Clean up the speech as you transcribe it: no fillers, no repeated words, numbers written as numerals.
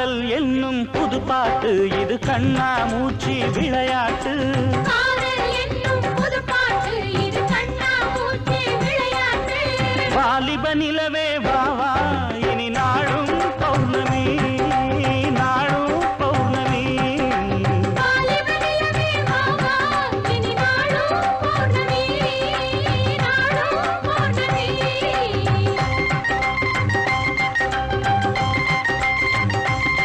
காதல் என்னும் புது பாட்டு இது கண்ணா மூச்சி விளையாட்டு வாலிப நிலவே வா வா